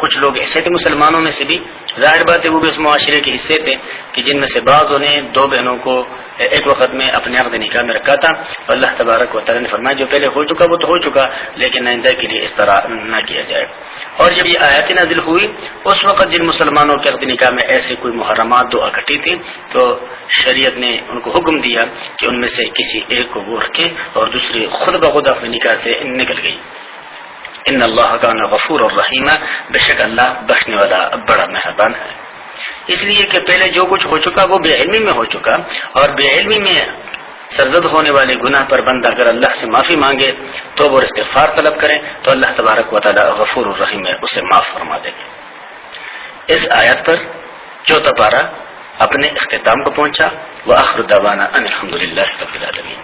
کچھ لوگ ایسے تھے مسلمانوں میں سے بھی، ظاہر بات ہے وہ بھی اس معاشرے کے حصے تھے کہ جن میں سے بعضوں نے دو بہنوں کو ایک وقت میں اپنے عقد نکاح میں رکھا تھا، اور اللہ تبارک و تعالیٰ نے فرمایا جو پہلے ہو چکا وہ تو ہو چکا، لیکن آئندہ کے لیے اس طرح نہ کیا جائے۔ اور جب یہ آیات نازل ہوئی اس وقت جن مسلمانوں کے عقد نکاح میں ایسے کوئی محرمات دو اکٹھی تھی تو شریعت نے ان کو حکم دیا کہ ان میں سے کسی ایک کو وہ رکھے اور دوسری خود بخود اپنے نکاح سے نکل گئی۔ ان اللہ کان غفور الرحیم، بے شک اللہ بخشنے والا بڑا مہربان ہے۔ اس لیے کہ پہلے جو کچھ ہو چکا وہ بے علمی میں ہو چکا، اور بے علمی میں سرزد ہونے والے گناہ پر بندہ اگر اللہ سے معافی مانگے تو وہ استغفار طلب کریں تو اللہ تبارک و تعالی غفور الرحیم ہے، اسے معاف فرما دے گا۔ اس آیت پر چوتھا پارہ اپنے اختتام کو پہنچا۔ وآخر دعوانا ان الحمد للہ رب العالمین۔